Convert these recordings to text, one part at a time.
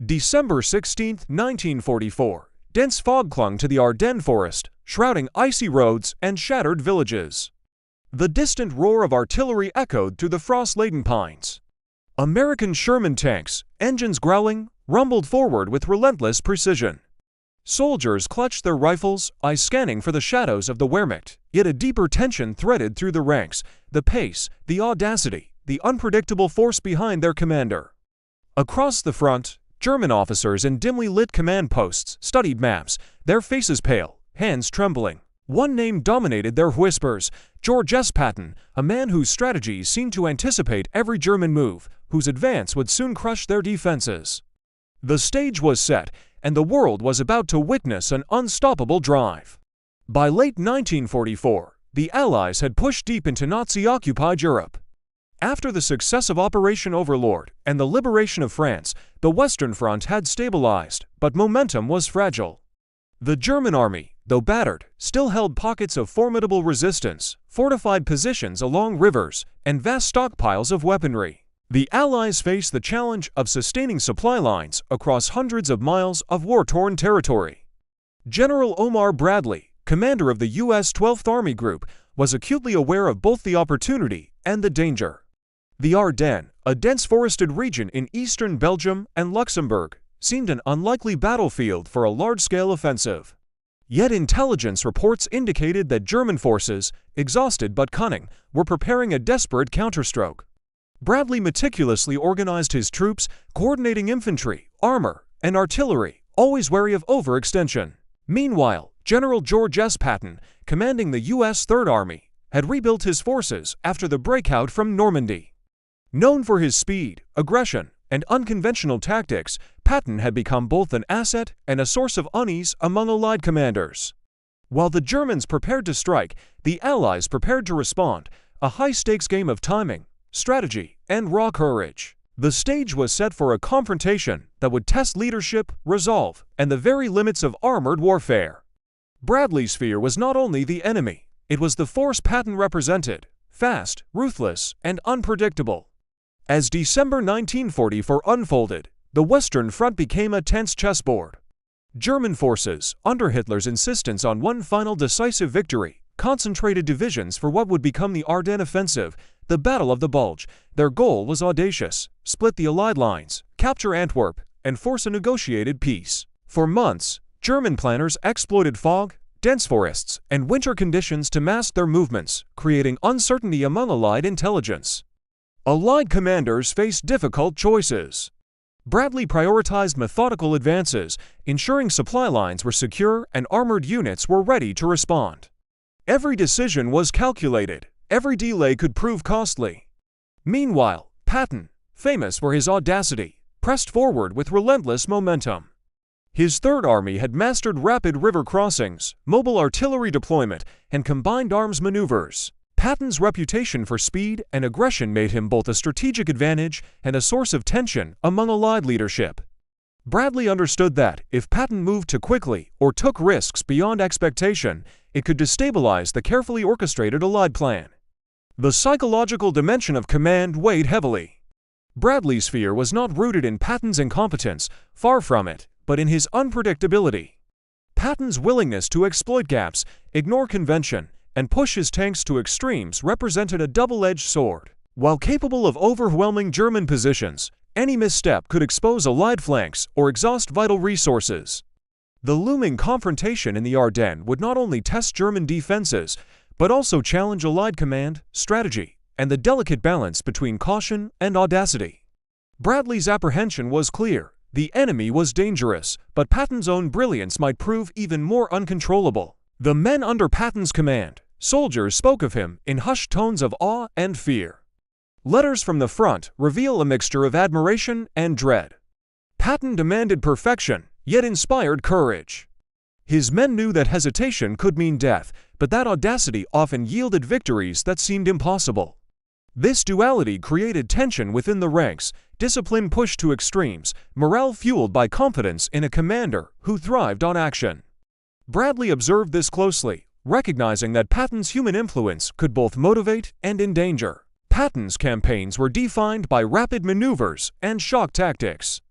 December 16, 1944. Dense fog clung to the Ardennes forest, shrouding icy roads and shattered villages. The distant roar of artillery echoed through the frost-laden pines. American Sherman tanks, engines growling, rumbled forward with relentless precision. Soldiers clutched their rifles, eyes scanning for the shadows of the Wehrmacht, yet a deeper tension threaded through the ranks, the pace, the audacity, the unpredictable force behind their commander. Across the front, German officers in dimly lit command posts studied maps, their faces pale, hands trembling. One name dominated their whispers: George S. Patton, a man whose strategies seemed to anticipate every German move, whose advance would soon crush their defenses. The stage was set, and the world was about to witness an unstoppable drive. By late 1944, the Allies had pushed deep into Nazi-occupied Europe. After the success of Operation Overlord and the liberation of France, the Western Front had stabilized, but momentum was fragile. The German army, though battered, still held pockets of formidable resistance, fortified positions along rivers, and vast stockpiles of weaponry. The Allies faced the challenge of sustaining supply lines across hundreds of miles of war-torn territory. General Omar Bradley, commander of the U.S. 12th Army Group, was acutely aware of both the opportunity and the danger. The Ardennes, a dense forested region in eastern Belgium and Luxembourg, seemed an unlikely battlefield for a large-scale offensive. Yet intelligence reports indicated that German forces, exhausted but cunning, were preparing a desperate counterstroke. Bradley meticulously organized his troops, coordinating infantry, armor, and artillery, always wary of overextension. Meanwhile, General George S. Patton, commanding the U.S. Third Army, had rebuilt his forces after the breakout from Normandy. Known for his speed, aggression, and unconventional tactics, Patton had become both an asset and a source of unease among Allied commanders. While the Germans prepared to strike, the Allies prepared to respond, a high-stakes game of timing, strategy, and raw courage. The stage was set for a confrontation that would test leadership, resolve, and the very limits of armored warfare. Bradley's fear was not only the enemy, it was the force Patton represented: fast, ruthless, and unpredictable. As December 1944 unfolded, the Western Front became a tense chessboard. German forces, under Hitler's insistence on one final decisive victory, concentrated divisions for what would become the Ardennes Offensive, the Battle of the Bulge. Their goal was audacious: split the Allied lines, capture Antwerp, and force a negotiated peace. For months, German planners exploited fog, dense forests, and winter conditions to mask their movements, creating uncertainty among Allied intelligence. Allied commanders faced difficult choices. Bradley prioritized methodical advances, ensuring supply lines were secure and armored units were ready to respond. Every decision was calculated. Every delay could prove costly. Meanwhile, Patton, famous for his audacity, pressed forward with relentless momentum. His Third Army had mastered rapid river crossings, mobile artillery deployment, and combined arms maneuvers. Patton's reputation for speed and aggression made him both a strategic advantage and a source of tension among Allied leadership. Bradley understood that, if Patton moved too quickly or took risks beyond expectation, it could destabilize the carefully orchestrated Allied plan. The psychological dimension of command weighed heavily. Bradley's fear was not rooted in Patton's incompetence, far from it, but in his unpredictability. Patton's willingness to exploit gaps, ignore convention, and push his tanks to extremes represented a double-edged sword. While capable of overwhelming German positions, any misstep could expose Allied flanks or exhaust vital resources. The looming confrontation in the Ardennes would not only test German defenses, but also challenge Allied command, strategy, and the delicate balance between caution and audacity. Bradley's apprehension was clear: the enemy was dangerous, but Patton's own brilliance might prove even more uncontrollable. The men under Patton's command, soldiers, spoke of him in hushed tones of awe and fear. Letters from the front reveal a mixture of admiration and dread. Patton demanded perfection, yet inspired courage. His men knew that hesitation could mean death, but that audacity often yielded victories that seemed impossible. This duality created tension within the ranks, discipline pushed to extremes, morale fueled by confidence in a commander who thrived on action. Bradley observed this closely, recognizing that Patton's human influence could both motivate and endanger. Patton's campaigns were defined by rapid maneuvers and shock tactics.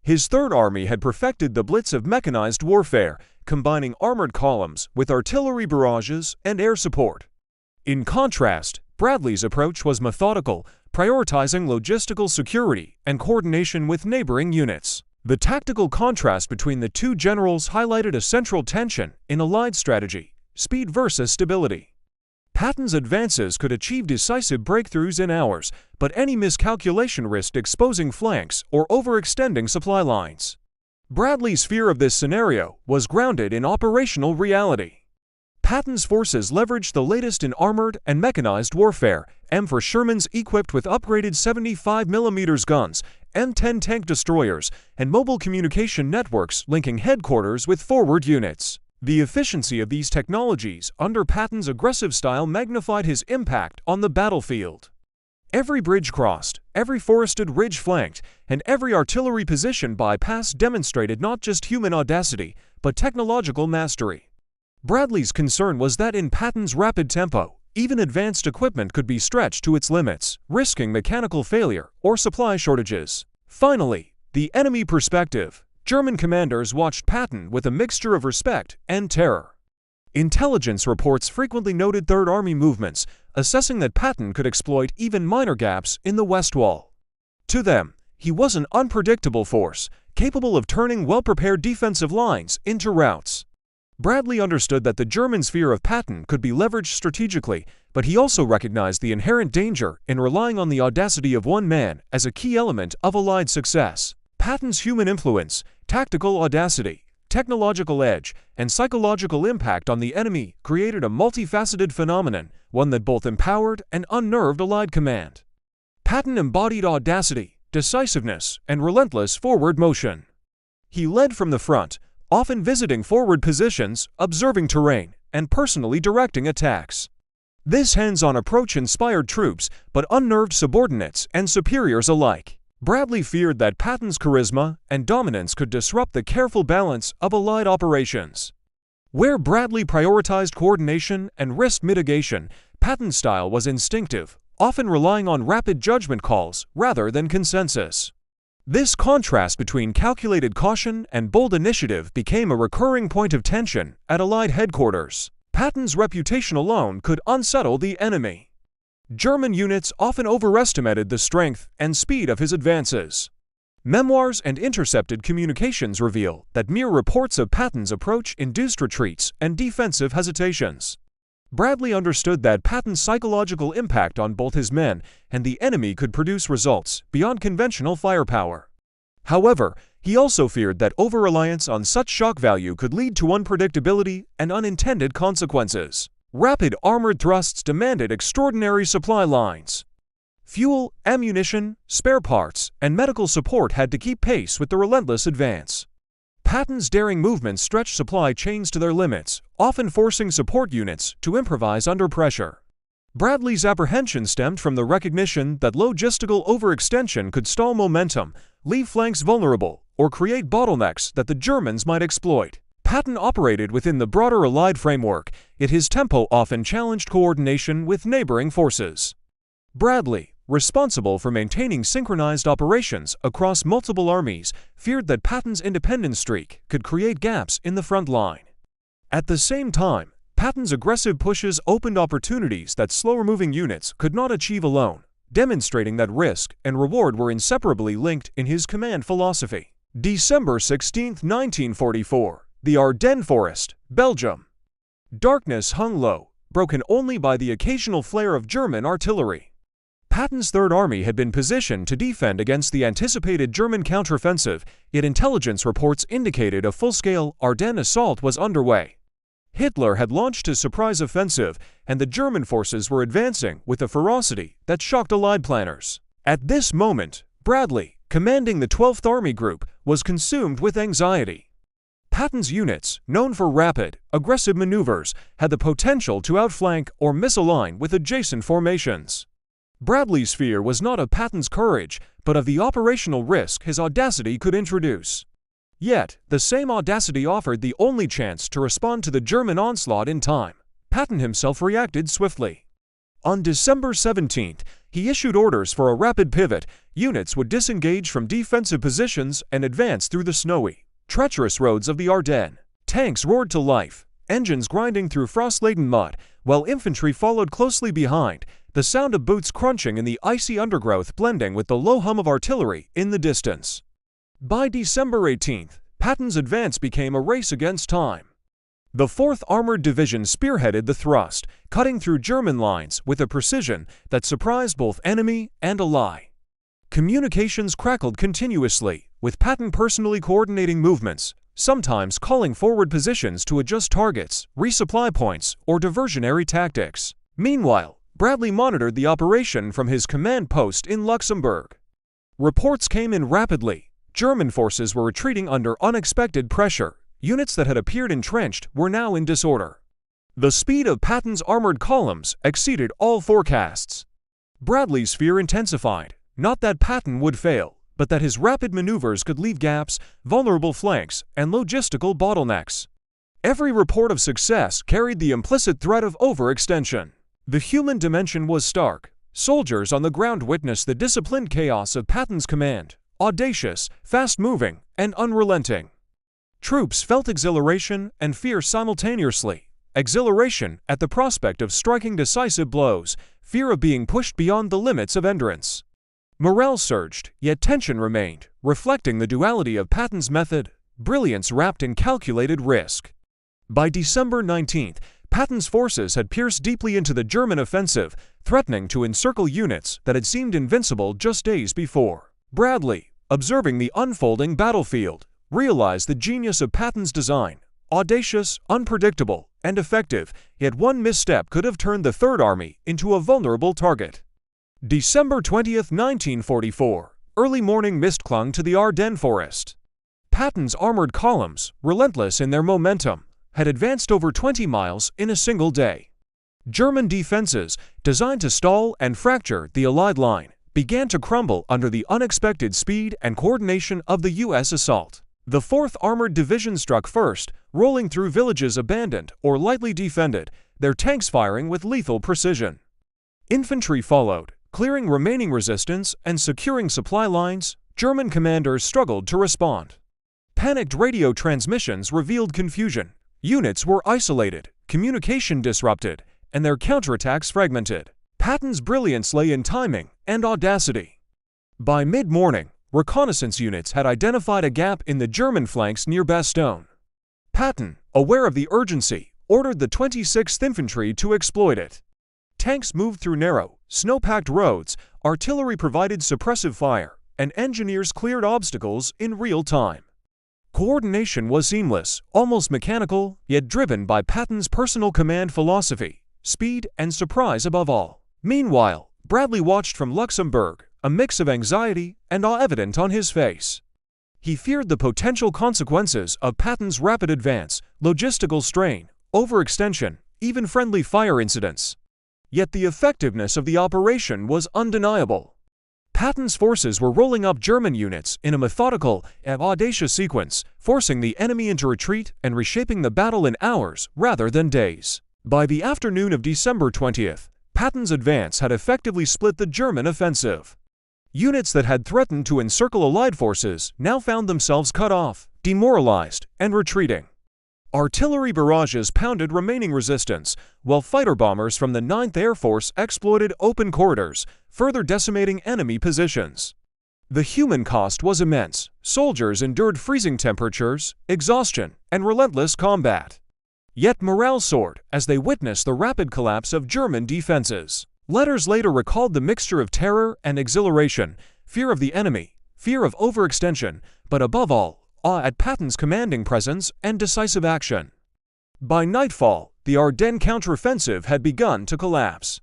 His Third Army had perfected the blitz of mechanized warfare, combining armored columns with artillery barrages and air support. In contrast, Bradley's approach was methodical, prioritizing logistical security and coordination with neighboring units. The tactical contrast between the two generals highlighted a central tension in Allied strategy: speed versus stability. Patton's advances could achieve decisive breakthroughs in hours, but any miscalculation risked exposing flanks or overextending supply lines. Bradley's fear of this scenario was grounded in operational reality. Patton's forces leveraged the latest in armored and mechanized warfare: M for Shermans equipped with upgraded 75mm guns, M10 tank destroyers, and mobile communication networks linking headquarters with forward units. The efficiency of these technologies under Patton's aggressive style magnified his impact on the battlefield. Every bridge crossed, every forested ridge flanked, and every artillery position bypassed demonstrated not just human audacity, but technological mastery. Bradley's concern was that in Patton's rapid tempo, even advanced equipment could be stretched to its limits, risking mechanical failure or supply shortages. Finally, the enemy perspective. German commanders watched Patton with a mixture of respect and terror. Intelligence reports frequently noted Third Army movements, assessing that Patton could exploit even minor gaps in the West Wall. To them, he was an unpredictable force, capable of turning well-prepared defensive lines into routes. Bradley understood that the Germans' fear of Patton could be leveraged strategically, but he also recognized the inherent danger in relying on the audacity of one man as a key element of Allied success. Patton's human influence, tactical audacity, technological edge, and psychological impact on the enemy created a multifaceted phenomenon, one that both empowered and unnerved Allied command. Patton embodied audacity, decisiveness, and relentless forward motion. He led from the front, often visiting forward positions, observing terrain, and personally directing attacks. This hands-on approach inspired troops, but unnerved subordinates and superiors alike. Bradley feared that Patton's charisma and dominance could disrupt the careful balance of Allied operations. Where Bradley prioritized coordination and risk mitigation, Patton's style was instinctive, often relying on rapid judgment calls rather than consensus. This contrast between calculated caution and bold initiative became a recurring point of tension at Allied headquarters. Patton's reputation alone could unsettle the enemy. German units often overestimated the strength and speed of his advances. Memoirs and intercepted communications reveal that mere reports of Patton's approach induced retreats and defensive hesitations. Bradley understood that Patton's psychological impact on both his men and the enemy could produce results beyond conventional firepower. However, he also feared that over-reliance on such shock value could lead to unpredictability and unintended consequences. Rapid armored thrusts demanded extraordinary supply lines. Fuel, ammunition, spare parts, and medical support had to keep pace with the relentless advance. Patton's daring movements stretched supply chains to their limits, often forcing support units to improvise under pressure. Bradley's apprehension stemmed from the recognition that logistical overextension could stall momentum, leave flanks vulnerable, or create bottlenecks that the Germans might exploit. Patton operated within the broader Allied framework, yet his tempo often challenged coordination with neighboring forces. Bradley, responsible for maintaining synchronized operations across multiple armies, feared that Patton's independent streak could create gaps in the front line. At the same time, Patton's aggressive pushes opened opportunities that slower-moving units could not achieve alone, demonstrating that risk and reward were inseparably linked in his command philosophy. December 16, 1944. The Ardennes Forest, Belgium. Darkness hung low, broken only by the occasional flare of German artillery. Patton's Third Army had been positioned to defend against the anticipated German counteroffensive, yet intelligence reports indicated a full-scale Ardennes assault was underway. Hitler had launched a surprise offensive, and the German forces were advancing with a ferocity that shocked Allied planners. At this moment, Bradley, commanding the 12th Army Group, was consumed with anxiety. Patton's units, known for rapid, aggressive maneuvers, had the potential to outflank or misalign with adjacent formations. Bradley's fear was not of Patton's courage, but of the operational risk his audacity could introduce. Yet, the same audacity offered the only chance to respond to the German onslaught in time. Patton himself reacted swiftly. On December 17th, he issued orders for a rapid pivot, units would disengage from defensive positions and advance through the snowy, treacherous roads of the Ardennes. Tanks roared to life, engines grinding through frost-laden mud, while infantry followed closely behind, the sound of boots crunching in the icy undergrowth blending with the low hum of artillery in the distance. By December 18th, Patton's advance became a race against time. The 4th Armored Division spearheaded the thrust, cutting through German lines with a precision that surprised both enemy and ally. Communications crackled continuously, with Patton personally coordinating movements, sometimes calling forward positions to adjust targets, resupply points, or diversionary tactics. Meanwhile, Bradley monitored the operation from his command post in Luxembourg. Reports came in rapidly. German forces were retreating under unexpected pressure. Units that had appeared entrenched were now in disorder. The speed of Patton's armored columns exceeded all forecasts. Bradley's fear intensified, not that Patton would fail, but that his rapid maneuvers could leave gaps, vulnerable flanks, and logistical bottlenecks. Every report of success carried the implicit threat of overextension. The human dimension was stark. Soldiers on the ground witnessed the disciplined chaos of Patton's command, audacious, fast-moving, and unrelenting. Troops felt exhilaration and fear simultaneously. Exhilaration at the prospect of striking decisive blows, fear of being pushed beyond the limits of endurance. Morale surged, yet tension remained, reflecting the duality of Patton's method, brilliance wrapped in calculated risk. By December 19th, Patton's forces had pierced deeply into the German offensive, threatening to encircle units that had seemed invincible just days before. Bradley, observing the unfolding battlefield, realized the genius of Patton's design. Audacious, unpredictable, and effective, yet one misstep could have turned the Third Army into a vulnerable target. December 20th, 1944. Early morning mist clung to the Ardennes forest. Patton's armored columns, relentless in their momentum, had advanced over 20 miles in a single day. German defenses, designed to stall and fracture the Allied line, began to crumble under the unexpected speed and coordination of the U.S. assault. The 4th Armored Division struck first, rolling through villages abandoned or lightly defended, their tanks firing with lethal precision. Infantry followed, clearing remaining resistance and securing supply lines. German commanders struggled to respond. Panicked radio transmissions revealed confusion. Units were isolated, communication disrupted, and their counterattacks fragmented. Patton's brilliance lay in timing and audacity. By mid-morning, reconnaissance units had identified a gap in the German flanks near Bastogne. Patton, aware of the urgency, ordered the 26th Infantry to exploit it. Tanks moved through narrow, snow-packed roads, artillery provided suppressive fire, and engineers cleared obstacles in real time. Coordination was seamless, almost mechanical, yet driven by Patton's personal command philosophy, speed and surprise above all. Meanwhile, Bradley watched from Luxembourg, a mix of anxiety and awe evident on his face. He feared the potential consequences of Patton's rapid advance, logistical strain, overextension, even friendly fire incidents. Yet the effectiveness of the operation was undeniable. Patton's forces were rolling up German units in a methodical and audacious sequence, forcing the enemy into retreat and reshaping the battle in hours rather than days. By the afternoon of December 20th, Patton's advance had effectively split the German offensive. Units that had threatened to encircle Allied forces now found themselves cut off, demoralized, and retreating. Artillery barrages pounded remaining resistance, while fighter bombers from the 9th Air Force exploited open corridors, further decimating enemy positions. The human cost was immense. Soldiers endured freezing temperatures, exhaustion, and relentless combat. Yet morale soared as they witnessed the rapid collapse of German defenses. Letters later recalled the mixture of terror and exhilaration, fear of the enemy, fear of overextension, but above all, awe at Patton's commanding presence and decisive action. By nightfall, the Ardennes counteroffensive had begun to collapse.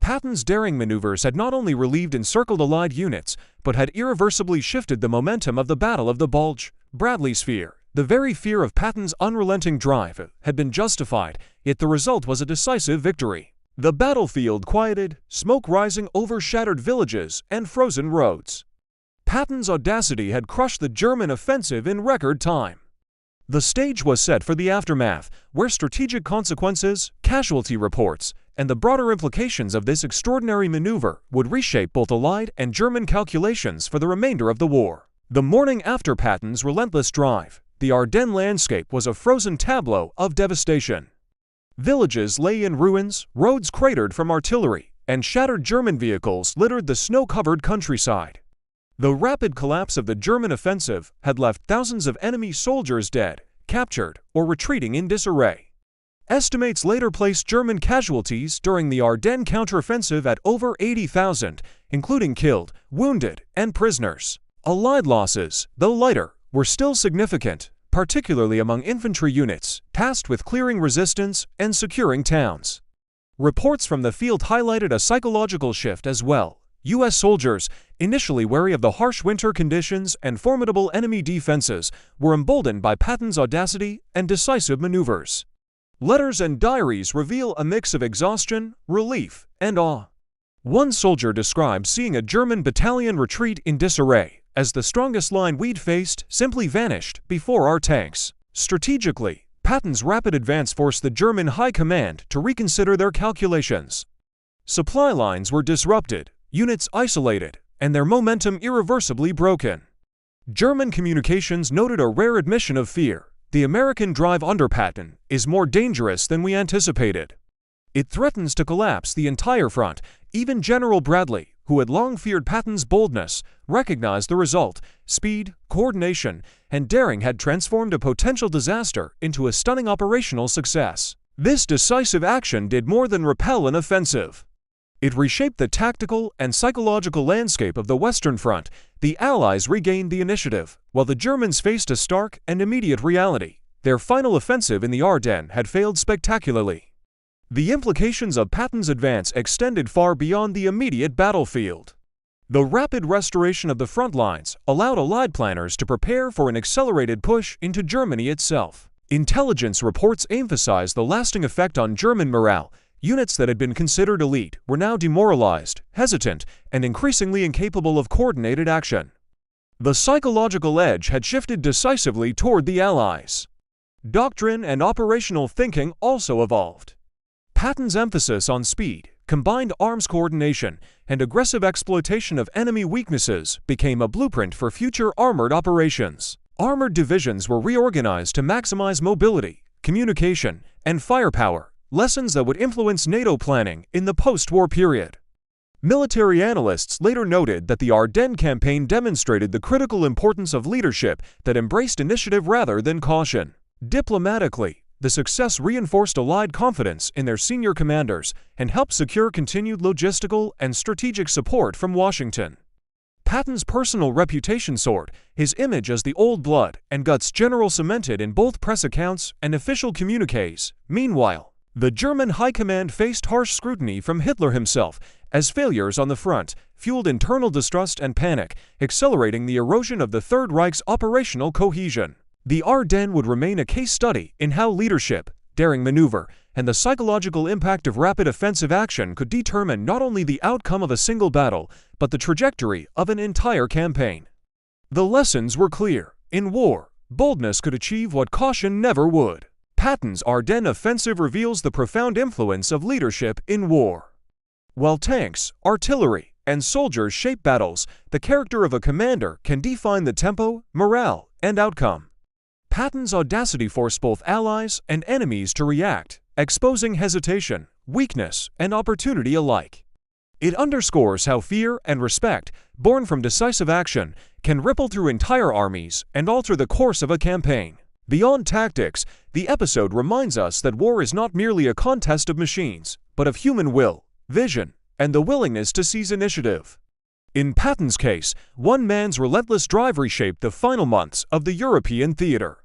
Patton's daring maneuvers had not only relieved encircled Allied units, but had irreversibly shifted the momentum of the Battle of the Bulge. Bradley's fear, the very fear of Patton's unrelenting drive, had been justified, yet the result was a decisive victory. The battlefield quieted, smoke rising over shattered villages and frozen roads. Patton's audacity had crushed the German offensive in record time. The stage was set for the aftermath, where strategic consequences, casualty reports, and the broader implications of this extraordinary maneuver would reshape both Allied and German calculations for the remainder of the war. The morning after Patton's relentless drive, the Ardennes landscape was a frozen tableau of devastation. Villages lay in ruins, roads cratered from artillery, and shattered German vehicles littered the snow-covered countryside. The rapid collapse of the German offensive had left thousands of enemy soldiers dead, captured, or retreating in disarray. Estimates later placed German casualties during the Ardennes counteroffensive at over 80,000, including killed, wounded, and prisoners. Allied losses, though lighter, were still significant, particularly among infantry units tasked with clearing resistance and securing towns. Reports from the field highlighted a psychological shift as well. U.S. soldiers, initially wary of the harsh winter conditions and formidable enemy defenses, were emboldened by Patton's audacity and decisive maneuvers. Letters and diaries reveal a mix of exhaustion, relief, and awe. One soldier described seeing a German battalion retreat in disarray, as the strongest line we'd faced simply vanished before our tanks. Strategically, Patton's rapid advance forced the German high command to reconsider their calculations. Supply lines were disrupted, units isolated, and their momentum irreversibly broken. German communications noted a rare admission of fear. The American drive under Patton is more dangerous than we anticipated. It threatens to collapse the entire front. Even General Bradley, who had long feared Patton's boldness, recognized the result. Speed, coordination, and daring had transformed a potential disaster into a stunning operational success. This decisive action did more than repel an offensive. It reshaped the tactical and psychological landscape of the Western Front. The Allies regained the initiative, while the Germans faced a stark and immediate reality. Their final offensive in the Ardennes had failed spectacularly. The implications of Patton's advance extended far beyond the immediate battlefield. The rapid restoration of the front lines allowed Allied planners to prepare for an accelerated push into Germany itself. Intelligence reports emphasized the lasting effect on German morale. Units that had been considered elite were now demoralized, hesitant, and increasingly incapable of coordinated action. The psychological edge had shifted decisively toward the Allies. Doctrine and operational thinking also evolved. Patton's emphasis on speed, combined arms coordination, and aggressive exploitation of enemy weaknesses became a blueprint for future armored operations. Armored divisions were reorganized to maximize mobility, communication, and firepower, lessons that would influence NATO planning in the post-war period. Military analysts later noted that the Ardennes campaign demonstrated the critical importance of leadership that embraced initiative rather than caution. Diplomatically, the success reinforced Allied confidence in their senior commanders and helped secure continued logistical and strategic support from Washington. Patton's personal reputation soared, his image as the old blood and guts general cemented in both press accounts and official communiques. Meanwhile, the German high command faced harsh scrutiny from Hitler himself, as failures on the front fueled internal distrust and panic, accelerating the erosion of the Third Reich's operational cohesion. The Ardennes would remain a case study in how leadership, daring maneuver, and the psychological impact of rapid offensive action could determine not only the outcome of a single battle, but the trajectory of an entire campaign. The lessons were clear. In war, boldness could achieve what caution never would. Patton's Ardennes offensive reveals the profound influence of leadership in war. While tanks, artillery, and soldiers shape battles, the character of a commander can define the tempo, morale, and outcome. Patton's audacity forced both allies and enemies to react, exposing hesitation, weakness, and opportunity alike. It underscores how fear and respect, born from decisive action, can ripple through entire armies and alter the course of a campaign. Beyond tactics, the episode reminds us that war is not merely a contest of machines, but of human will, vision, and the willingness to seize initiative. In Patton's case, one man's relentless drive reshaped the final months of the European theater.